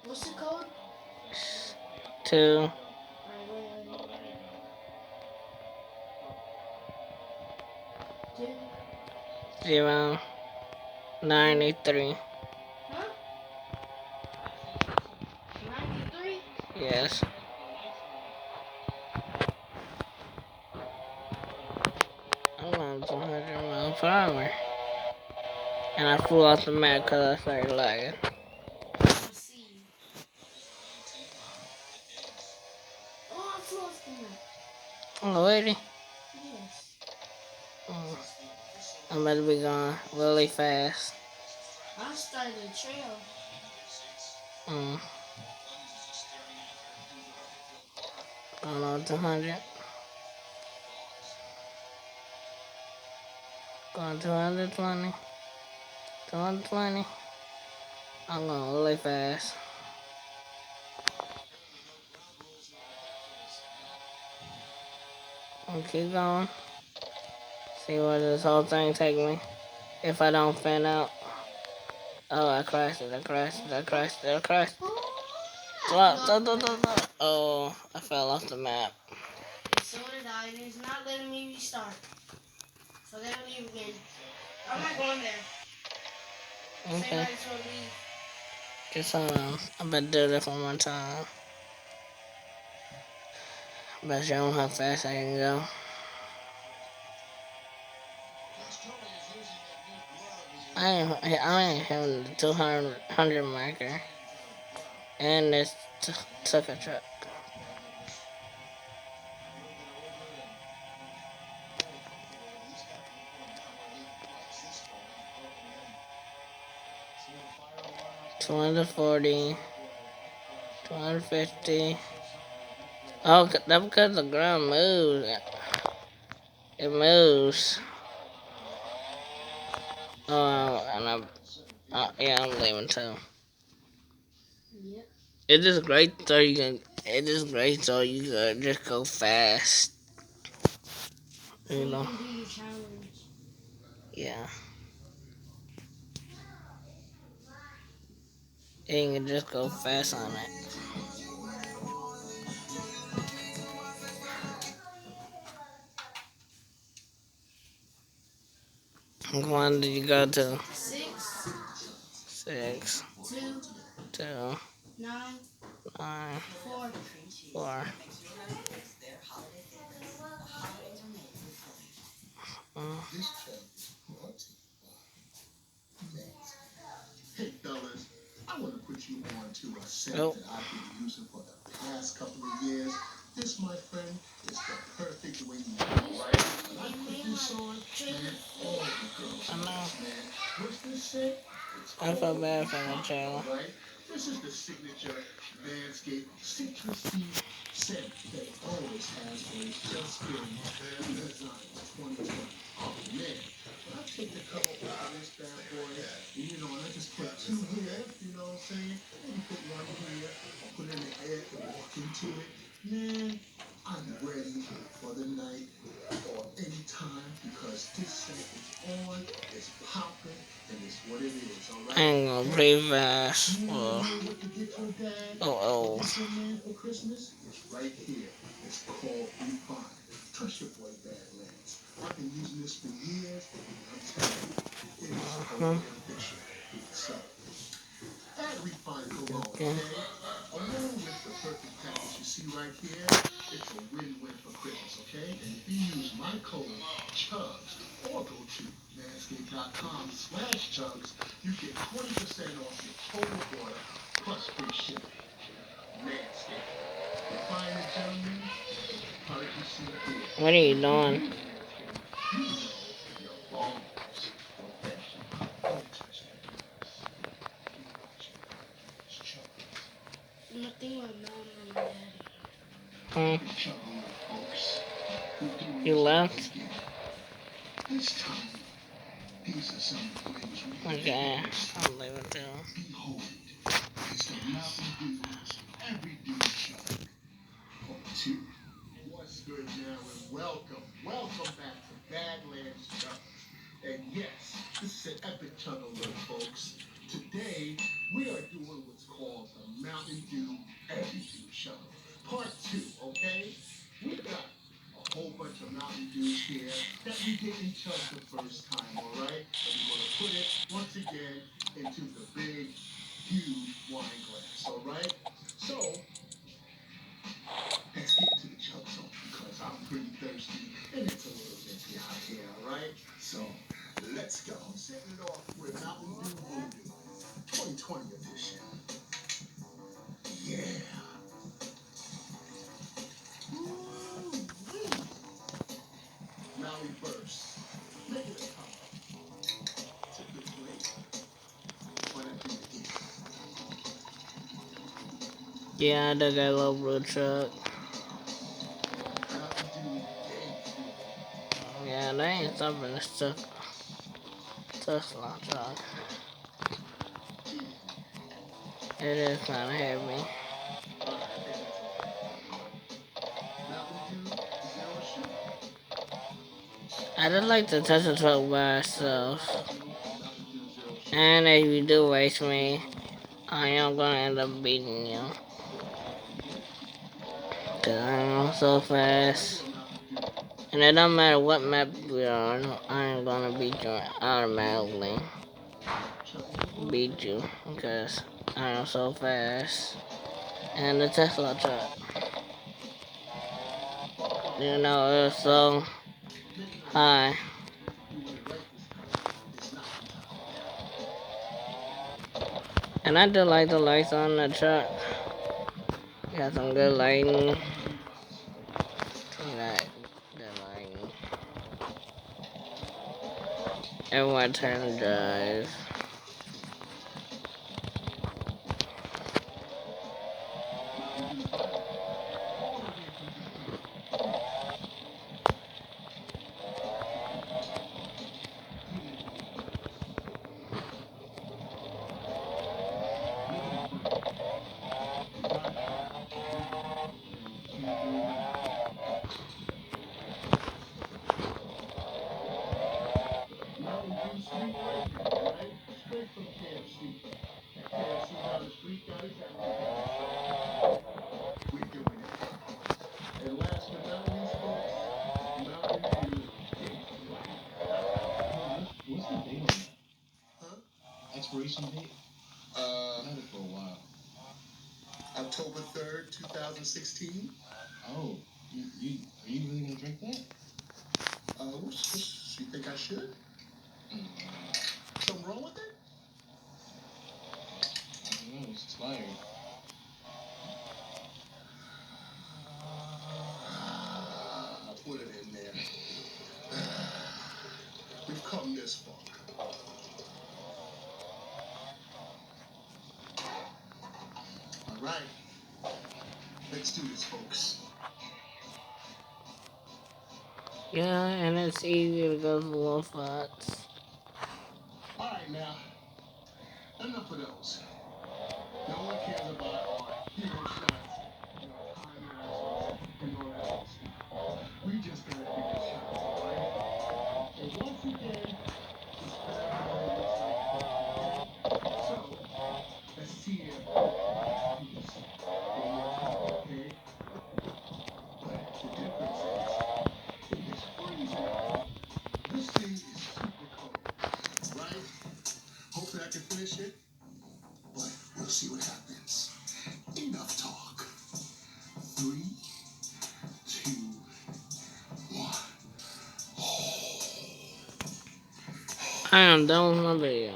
What's the code? 2 Two. 0 93. Huh? 93? Yes. I'm going 200 miles per hour. And I flew off the map because I started lagging. Let's see. Oh, I flew off the map. Already? Yes. Mm. I'm about to be going really fast. I started a trail. Mm. Going on 200. Going 220. 220. I'm going really fast. And keep going. See where this whole thing take me. If I don't fan out. Oh, I crashed it. I crashed it. I crashed it. I crashed it. Stop, stop, stop, stop, stop. Oh, I fell off the map. And so did I. And it's not letting me restart. So I gotta leave again. I'm not going there. Say Okay. right to leave. Just hold on. I better do this one more time. Bet you know how fast I can go. I ain't having the 200 marker. And this took a truck. Two hundred 40. 250. Oh, that's because the ground moves. It moves. Oh, and yeah, I'm leaving too. Yep. It is great so you can. It is great so you can just go fast. So You you know. can do your challenge. Yeah. And you can just go fast on it. Which one did you go to? 6, 6, 2, 2, 9, 9, 4. 4. Mm. Hey fellas, I want to put you on to a scent Oh. that I've been using for the past couple of years. This, my friend, is the perfect wing man, right? When I put this on, man, all the girls I love know. this, man. What's this scent? It's I feel called bad for the Pop, trailer. right? This is the signature Manscaped citrusy scent that it always has for its just skin redesigned 2020. Oh man, when I take the cover off of this bad boy, and I just put two here, you know what I'm saying? Maybe put one here, or put it in the air and walk into it. Man, I'm ready for the night or any time because this scent is on, it's popping, and it's what it is, all I right? ain't gonna Hey, play fast. you want to Oh, know what to get your dad or oh. get your man for Christmas? It's right here. It's called Refine. Trust your boy Badlands. I've been using this for years, and I'm telling you, it is Uh-huh. totally official. So, add Refine Cologne, Okay. okay? Along with the perfect package you see right here, it's a win-win for Christmas, okay? And if you use my code CHUGS or go to manscaped.com/chugs, you get 20% off your total order plus free shipping. Manscaped. Refine the gentleman, the product you see here. What are And you if you doing? use Manscaped, you know you're always professional. Don't touch that grass. Keep watching. It's Chugs. Nothing my mom and my daddy. Hmm. It's Chug Away, folks. We're doing You this all left? again. This time, these are some of the ways we can make Okay. it this. I'm leaving too. Behold, it's the Mountain Dew's Everyday Chug. Part 2. What's good now and welcome back to Badlands Chugs. And yes, this is an epic chug alert, folks. Today, we are doing what's called the Mountain Mountain Dew Everything Show. Part 2, okay? We got a whole bunch of Mountain Dews here that we didn't chug the first time, alright? And we're going to put it, once again, into the big, huge wine glass, alright? So, let's get to the chug zone because I'm pretty thirsty and it's a little nippy out here, alright? So, let's go. I'm setting it off with Mountain Dew Voodoo 2020 edition. Yeah. Woo-wee. Maui burst. Make it a cup. It's a good flavor. But I think it is. Yeah, I dug that little blue truck. Mountain Dew Game. Yeah, they ain't stopping this Tesla truck. It is kind of heavy. Mountain Dew Zero Sugar. I just like to touch the truck by itself. Mountain Dew Zero Sugar. And if you do race me, I am gonna end up beating you. Cause I am so fast. And it don't matter what map we're on, I am gonna beat you automatically. Beat you. Because I am so fast. And the Tesla truck. You know, it's so high. And I do like the lights on the truck. Got some good lighting. Good lighting. Everyone turn and drive. Mountain Dew Sweet Flavor, right? Straight from KFC. KFC down the street, guys. We're doing it. And last but not least, folks, Mountain Dew Big Flavor. What's the date on that? Huh? Expiration date? I've had it for a while. October 3rd, 2016. Oh, are you really gonna drink that? You think I should? Something wrong with it? I don't know, it's expired. I'll put it in there. We've come this far. All right. Let's do this, folks. Yeah, and it's easy to go to the little spots. All right, now. Enough of those. No one cares about our hero shots, time lapses, and all that other stuff. We just gotta do the shots, all right? And once again, it's back so, let's see if we can do this one more time, okay? But the difference is, it is freezing out. This thing is super cold, right? Hopefully I can finish it, but we'll see what happens. Enough talk. 3, 2, 1. I am done with my video.